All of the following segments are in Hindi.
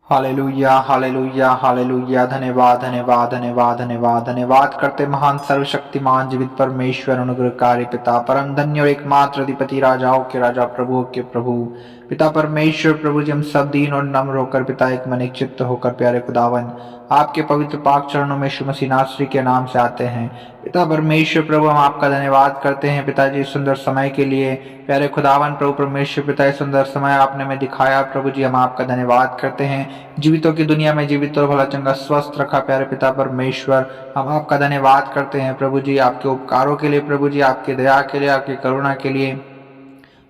Hallelujah hallelujah hallelujah. धन्यवाद धन्यवाद धन्यवाद धन्यवाद धन्यवाद करते महान सर्वशक्तिमान जीवित परमेश्वर अनुग्रहकारी पिता परम धन्य और एकमात्र अधिपति राजाओं के राजा प्रभुओं के प्रभु पिता परमेश्वर प्रभु जी, हम सब दीन और नम्र होकर पिता एक मन एक चित्त होकर प्यारे खुदावन आपके पवित्र पाक चरणों में यीशु मसीह नासरी के नाम से आते हैं। पिता परमेश्वर प्रभु, हम आपका धन्यवाद करते हैं पिताजी सुंदर समय के लिए। प्यारे खुदावन प्रभु परमेश्वर पिता सुंदर समय आपने हमें दिखाया प्रभु जी, हम आपका धन्यवाद करते हैं। जीवितों की दुनिया में जीवित और भला चंगा स्वस्थ रखा प्यारे पिता परमेश्वर, हम आपका धन्यवाद करते हैं प्रभु जी आपके उपकारों के लिए, प्रभु जी आपकी दया के लिए, आपकी करुणा के लिए,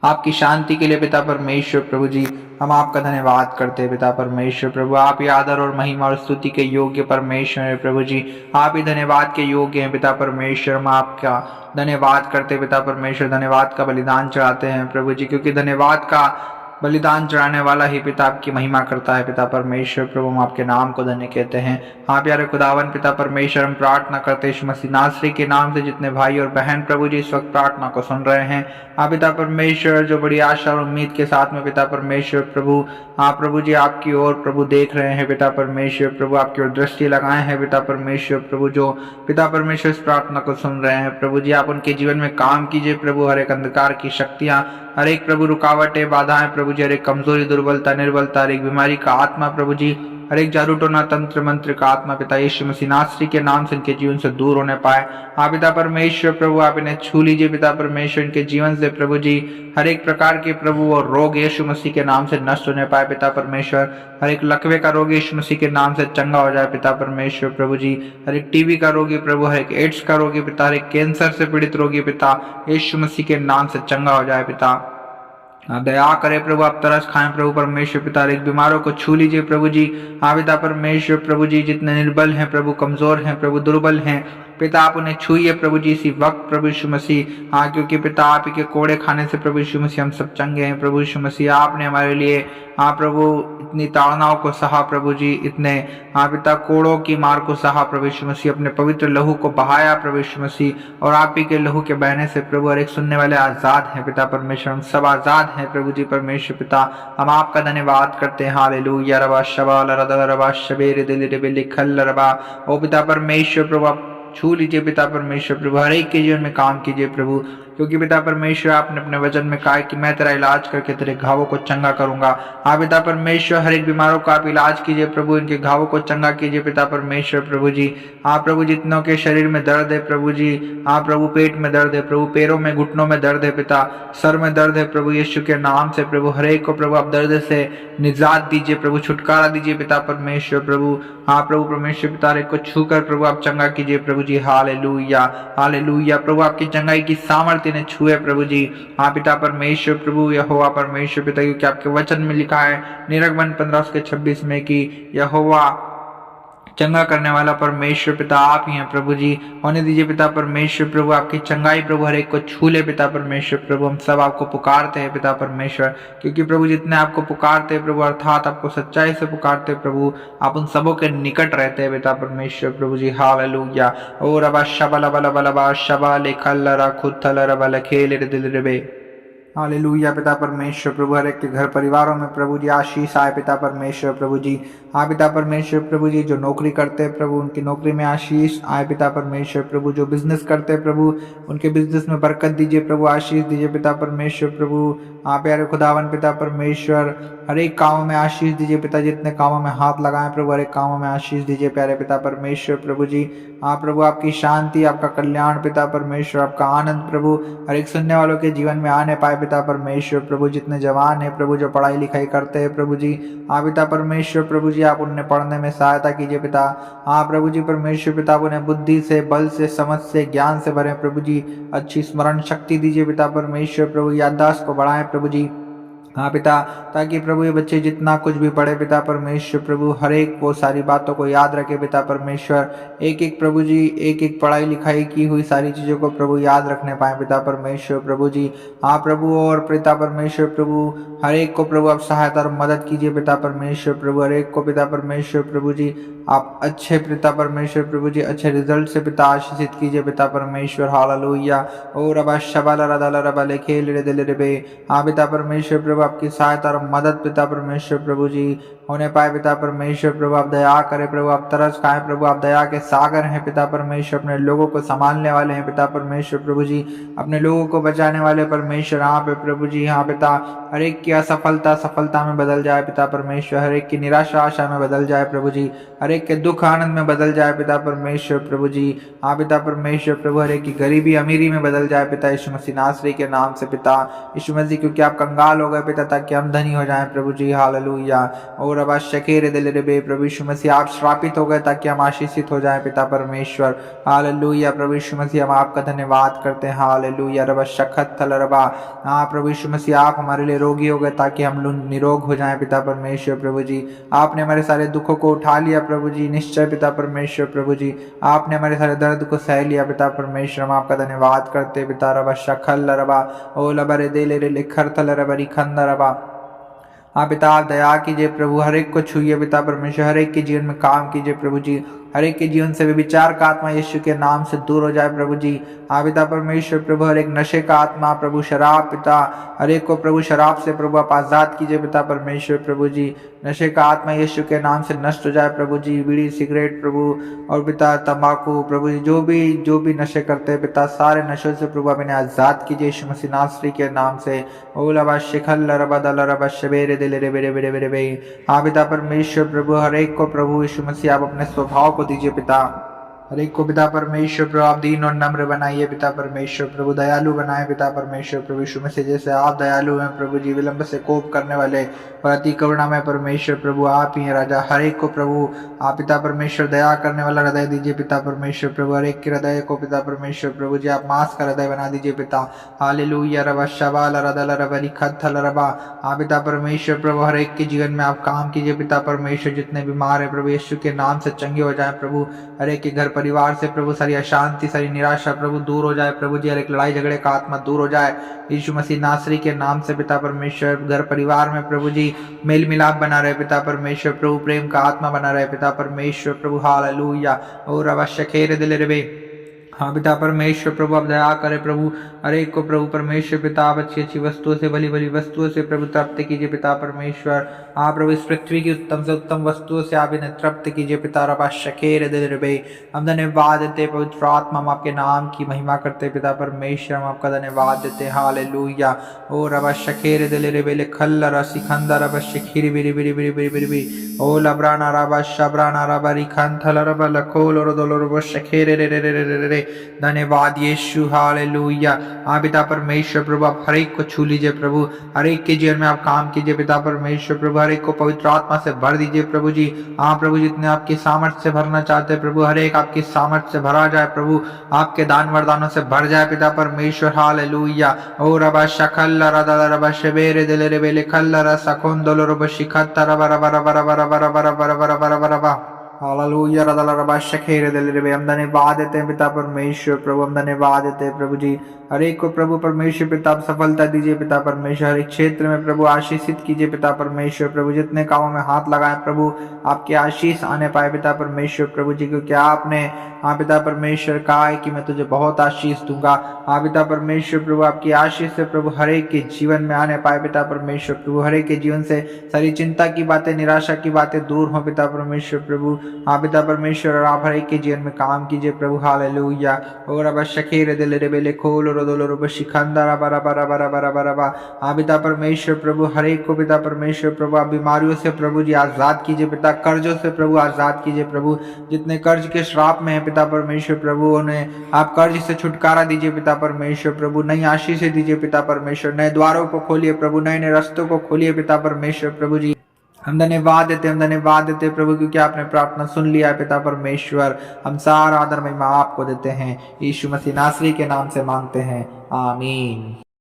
आपकी शांति के लिए पिता परमेश्वर प्रभु जी, हम आपका धन्यवाद करते हैं पिता परमेश्वर प्रभु। आप ही आदर और महिमा और स्तुति के योग्य परमेश्वर है प्रभु जी, आप ही धन्यवाद के योग्य हैं पिता परमेश्वर। हम आपका धन्यवाद करते पिता परमेश्वर, धन्यवाद का बलिदान चढ़ाते हैं प्रभु जी, क्योंकि धन्यवाद का बलिदान चढ़ाने वाला ही पिता आपकी महिमा करता है पिता परमेश्वर प्रभु। हम आपके नाम को धन्य कहते हैं। हाँ प्यारे खुदावन पिता परमेश्वर, हम प्रार्थना करते यीशु मसीह नासरी के नाम से जितने भाई और बहन प्रभु जी इस वक्त प्रार्थना को सुन रहे हैं, हाँ पिता परमेश्वर, जो बड़ी आशा और उम्मीद के साथ में पिता परमेश्वर प्रभु, हाँ प्रभु जी आपकी ओर प्रभु देख रहे हैं पिता परमेश्वर प्रभु, आपकी ओर दृष्टि लगाए हैं पिता परमेश्वर प्रभु, जो पिता परमेश्वर इस प्रार्थना को सुन रहे हैं प्रभु जी, आप उनके जीवन में काम कीजिए प्रभु। हर एक अंधकार की शक्तियां, हर एक प्रभु रुकावटें बाधाएं प्रभु जी, हर एक कमजोरी दुर्बलता निर्बलता, हर एक बीमारी का आत्मा प्रभु जी, हर एक जादू टोना तंत्र मंत्र का आत्मा पिता यीशु मसीह नासरी के नाम से इनके जीवन से दूर होने पाए। हाँ पिता परमेश्वर प्रभु, आप इन्हें छू लीजिए पिता परमेश्वर, इनके जीवन से प्रभु जी हर एक प्रकार के प्रभु और रोग यीशु मसीह के नाम से नष्ट होने पाए पिता परमेश्वर। हर एक लकवे का रोग यीशु मसीह के नाम से चंगा हो जाए पिता परमेश्वर प्रभु जी। हर एक टीबी का रोगी प्रभु, हर एक एड्स का रोगी पिता, हर एक कैंसर से पीड़ित रोगी पिता यीशु मसीह के नाम से चंगा हो जाए पिता। आप दया करे प्रभु, आप तरस खाएं प्रभु परमेश्वर पिता, एक बीमारों को छू लीजिए प्रभु जी। हाँ पिता परमेश्वर प्रभु जी, जितने निर्बल हैं प्रभु, कमजोर हैं प्रभु, दुर्बल हैं पिता, आप उन्हें छूइए प्रभु जी इसी वक्त प्रभु यीशु मसीह। हाँ क्योंकि पिता आप ही के कोड़े खाने से प्रभु यीशु मसीह हम सब चंगे हैं प्रभु यीशु मसीह। आपने हमारे लिए हाँ प्रभु इतनी ताड़नाओं को सहा प्रभु जी, इतने हाँ पिता कोड़ों की मार को सहा प्रभु यीशु मसीह, अपने पवित्र लहू को बहाया प्रभु यीशु मसीह, और आप ही के लहू के बहने से प्रभु हर एक सुनने वाले आजाद हैं पिता परमेश्वर, हम सब आजाद हैं प्रभु जी परमेश्वर पिता। हम आपका धन्यवाद करते हैं। हालेलुया रबा शबाल रदा रबा शबेर दिल रे लिखल रबा। ओ पिता परमेश्वर प्रभु, आप छू लीजिए पिता परमेश्वर प्रभु, हर एक के जीवन में काम कीजिए प्रभु, क्योंकि पिता परमेश्वर आपने अपने वचन में कहा कि मैं तेरा इलाज करके तेरे घावों को चंगा करूंगा। हाँ पिता परमेश्वर, हर एक बीमारों का आप इलाज कीजिए प्रभु, इनके घावों को चंगा कीजिए पिता परमेश्वर प्रभु जी। हाँ प्रभु, जितनों के शरीर में दर्द है प्रभु जी, हाँ प्रभु पेट में दर्द है प्रभु, पैरों में घुटनों में दर्द है पिता, सर में दर्द है प्रभु यीशु के नाम से प्रभु, हर एक को प्रभु आप दर्द से निजात दीजिए प्रभु, छुटकारा दीजिए पिता परमेश्वर प्रभु। हाँ प्रभु परमेश्वर पिता, हर एक को छूकर प्रभु आप चंगा कीजिए प्रभु जी। हालेलुया हालेलुया प्रभु, आपकी चंगाई की सामर्थ्य ने छुए प्रभु जी। हाँ पिता परमेश्वर प्रभु, यहोवा परमेश्वर पिता, क्योंकि आपके वचन में लिखा है निर्गमन 15:26 में कि यहोवा चंगा करने वाला परमेश्वर पिता आप ही हैं प्रभु जी। होने दीजिए पिता परमेश्वर प्रभु, आपकी चंगाई प्रभु हर एक को छू ले पिता परमेश्वर प्रभु। हम सब आपको पुकारते हैं पिता परमेश्वर, क्योंकि प्रभु जितने आपको पुकारते हैं प्रभु, अर्थात आपको सच्चाई से पुकारते हैं प्रभु, आप उन सबों के निकट रहते हैं पिता परमेश्वर प्रभु जी। हालेलुया। ओ रबा शबा बल बल बा शबा लेखल रा खुथल रबा लखेल रे दिल रे। हालेलुया पिता परमेश्वर प्रभु, हर एक के घर परिवारों में प्रभु जी आशीष आए पिता परमेश्वर प्रभु जी। हाँ पिता परमेश्वर प्रभु जी, जो नौकरी करते हैं प्रभु उनकी नौकरी में आशीष आए पिता परमेश्वर प्रभु, जो बिजनेस करते हैं प्रभु उनके बिजनेस में बरकत दीजिए प्रभु, आशीष दीजिए पिता परमेश्वर प्रभु। हाँ प्यारे खुदावन पिता परमेश्वर, हर एक कामों में आशीष दीजिए पिता, जितने कामों में हाथ लगाएं प्रभु हर एक कामों में आशीष दीजिए प्यारे पिता परमेश्वर प्रभु जी। हाँ प्रभु, आपकी शांति, आपका कल्याण पिता परमेश्वर, आपका आनंद प्रभु हर एक सुनने वालों के जीवन में आने पाए पिता परमेश्वर प्रभु। जितने जवान हैं प्रभु, जो पढ़ाई लिखाई करते हैं प्रभु जी, हाँ पिता परमेश्वर प्रभु जी, आप उन्हें पढ़ने में सहायता कीजिए पिता। हाँ प्रभु जी परमेश्वर पिता, उन्हें बुद्धि से, बल से, समझ से, ज्ञान से भरें प्रभु जी, अच्छी स्मरण शक्ति दीजिए पिता परमेश्वर प्रभु, याददाश्त को बढ़ाएं प्रभु जी। हाँ पिता, ताकि प्रभु ये बच्चे जितना कुछ भी पढ़े पिता परमेश्वर प्रभु, हर एक वो सारी बातों को याद रखे पिता परमेश्वर, एक एक प्रभु जी, एक एक पढ़ाई लिखाई की हुई सारी चीज़ों को प्रभु याद रखने पाए पिता परमेश्वर प्रभु जी। हाँ प्रभु, और पिता परमेश्वर प्रभु हर एक को प्रभु आप सहायता और मदद कीजिए पिता परमेश्वर प्रभु, हर एक को पिता परमेश्वर प्रभु जी आप अच्छे पिता परमेश्वर प्रभु जी अच्छे रिजल्ट से पिता आशीषित कीजिए पिता परमेश्वर। हालेलुया। ओ रबा शबा रदा रबा लेखे रे दिल रे बे। हाँ पिता परमेश्वर प्रभु, आपकी सहायता और मदद पिता परमेश्वर प्रभु जी होने पाए पिता परमेश्वर। प्रभु आप दया करें प्रभु, आप तरस खाएं प्रभु, आप दया के सागर हैं पिता परमेश्वर, अपने लोगों को संभालने वाले हैं पिता परमेश्वर। प्रभु जी अपने लोगों को बचाने वाले परमेश्वर यहाँ पे प्रभु जी, यहाँ पिता हर एक की असफलता सफलता में बदल जाए पिता परमेश्वर, हर एक की निराशा आशा में बदल जाए प्रभु जी, हर एक के दुख आनंद में बदल जाए पिता परमेश्वर। प्रभु जी हाँ पिता परमेश्वर, प्रभु हर एक की गरीबी अमीरी में बदल जाए पिता यीशु मसीह नासरी के नाम से पिता यीशु मसीह, क्योंकि आप कंगाल हो गए पिता ताकि हम धनी हो जाएं प्रभु जी। हालेलुया। और अब शकेरे दिल रे बे प्रभु यीशु मसीह, आप श्रापित हो गए ताकि हम आशीषित हो जाएं पिता परमेश्वर। हालेलुया। प्रभु यीशु मसीह हम आपका धन्यवाद करते हैं। हालेलुया। रबा शखत थल रबा, हाँ प्रभु यीशु मसीह आप हमारे लिए रोगी हो गए ताकि हम लोग निरोग हो जाएं पिता परमेश्वर। प्रभु जी आपने हमारे सारे दुखों को उठा लिया प्रभु जी, निश्चय पिता परमेश्वर। प्रभु जी आपने हमारे सारे दर्द को सह लिया पिता परमेश्वर, हम आपका धन्यवाद करते पिता। रबा शखल रबा ओ लबरे दे ले लिखर थल रबरी खंद रबा, हाँ पिता आप दया कीजिए प्रभु, हर एक को छूइए पिता परमेश्वर, हर एक के जीवन में काम कीजिए प्रभु जी, हर एक के जीवन से विचार का आत्मा यीशु के नाम से दूर हो जाए प्रभु जी। हाँ पिता परमेश्वर प्रभु, हर एक नशे का आत्मा प्रभु, शराब पिता हर एक को प्रभु शराब से प्रभु आप आजाद कीजिए पिता परमेश्वर। प्रभु जी नशे का आत्मा यीशु के नाम से नष्ट हो जाए प्रभु जी, बीड़ी सिगरेट प्रभु और पिता तंबाकू प्रभु जी, जो भी नशे करते हैं पिता, सारे नशों से प्रभु आप इन्हें आजाद कीजिए यीशु मसीह नासरी के नाम से। ओला शिखल रबा दल रबा शबेरे दिल रे बेरे बेरे बेरे बे, हाँ पिता परमेश्वर प्रभु हर एक को प्रभु यीशु मसीह आप अपने स्वभाव को दीजिए पिता, हर एक को पिता परमेश्वर प्रभु आप दीन और नम्र बनाइए पिता परमेश्वर। प्रभु दयालु बनाए पिता परमेश्वर। प्रभु यीशु मसीह जैसे आप दयालु हैं प्रभु जी, विलंब से कोप करने वाले और अति करुणा में परमेश्वर प्रभु आप ही हैं राजा। हर एक को प्रभु आप पिता परमेश्वर दया करने वाला हृदय दीजिए पिता परमेश्वर। प्रभु हर एक के हृदय को पिता परमेश्वर प्रभु जी आप मांस का हृदय बना दीजिए पिता। हालेलुया। रबा शबाल रदल रबरी खत्थल रबा, हाँ पिता परमेश्वर प्रभु हर एक के जीवन में आप काम कीजिए पिता परमेश्वर। जितने बीमार है प्रभु यीशु के नाम से चंगे हो जाए प्रभु, हर एक के घर परिवार से प्रभु सारी अशांति सारी निराशा प्रभु दूर हो जाए प्रभु जी, हर एक लड़ाई झगड़े का आत्मा दूर हो जाए यीशु मसीह नासरी के नाम से पिता परमेश्वर। घर परिवार में प्रभु जी मेल मिलाप बना रहे पिता परमेश्वर प्रभु, प्रेम का आत्मा बना रहे पिता परमेश्वर प्रभु। हालेलुया। और अवश्य खेर दिल रे, हाँ पिता परमेश्वर प्रभु आप दया करे प्रभु, हर एक को प्रभु परमेश्वर पिता आप अच्छी अच्छी वस्तुओं से भली भली वस्तुओं से प्रभु तृप्त कीजिए पिता परमेश्वर। हाँ प्रभु इस पृथ्वी की उत्तम से उत्तम वस्तुओं से आप इन्हें तृप्त कीजिए पिता। रबा शकेर दिल रे, हम धन्यवाद देते पवित्र आत्मा, हम आपके नाम की महिमा करते पिता परमेश्वर, हम आपका धन्यवाद देते। हालेलुया। ओ रबा शकेर दिल रे बेले खल्ल रसी खंदा रबा शखीर बिरी बिरी बिरी बिरी बिरी बिरी, ओ लब्राना रबा शब्राना रबा रिखन थल रबा लखोल और दोल रबा शकेर रे रे रे रे रे, धन्यवाद यीशु। हालेलुया। हाँ पिता परमेश्वर प्रभु आप हर एक को छू लीजिए प्रभु, हर एक के जीवन में आप काम कीजिए पिता परमेश्वर प्रभु, हर एक को पवित्र आत्मा से भर दीजिए प्रभु जी। हाँ प्रभु जितने आपकी सामर्थ्य से भरना चाहते हैं प्रभु, हर एक आपकी सामर्थ्य से भरा जाए प्रभु, आपके दान वरदानों से भर जाए पिता परमेश्वर। हालेलुया। ओ रबा शखल रदा रबा शबेरे दिल रे बेले खल्ल रसखुन दोल रबा शिखत रबा रबा रबा रबा रबा रबा रबा रबा रबा रबा रबा, हालेलुया। रदल रबा शखेर दिल रे, हम धन्यवाद देते हैं पिता परमेश्वर प्रभु, हम धन्यवाद देते हैं प्रभु जी। हर एक को प्रभु परमेश्वर पिता आप सफलता दीजिए पिता परमेश्वर, हर एक क्षेत्र में प्रभु आशीषित कीजिए पिता परमेश्वर प्रभु, जितने कामों में हाथ लगाए प्रभु आपके आशीष आने पाए पिता परमेश्वर प्रभु जी, क्योंकि आपने हाँ पिता परमेश्वर कहा है कि मैं तुझे बहुत आशीष दूंगा। हाँ पिता परमेश्वर प्रभु आपकी आशीष से प्रभु हर एक के जीवन में आने पाए पिता परमेश्वर प्रभु, हर एक के जीवन से सारी चिंता की बातें निराशा की बातें दूर हो पिता परमेश्वर प्रभु। हाँ पिता परमेश्वर और आप हर एक के जीवन में काम कीजिए प्रभु। हालेलुया। और अब शखेर दिल रे बेले खोल रोदोलो शिखंदा रबा रबा रबा रबा रबा रबा, हाँ पिता परमेश्वर प्रभु हर एक को पिता परमेश्वर प्रभु आप बीमारियों से प्रभु जी आजाद कीजिए पिता, कर्जों से प्रभु आजाद कीजिए प्रभु, जितने कर्ज के श्राप में है पिता परमेश्वर प्रभु उन्हें आप कर्ज से छुटकारा दीजिए पिता परमेश्वर प्रभु, नई आशीष से दीजिए पिता परमेश्वर, नए द्वारों को खोलिए प्रभु, नए नए रास्तों को खोलिए पिता परमेश्वर प्रभु जी। हम धन्यवाद देते प्रभु, क्योंकि आपने प्रार्थना सुन लिया है पिता परमेश्वर। हम सारा आदर महिमा आपको देते हैं, यीशु मसीह नासरी के नाम से मांगते हैं, आमीन।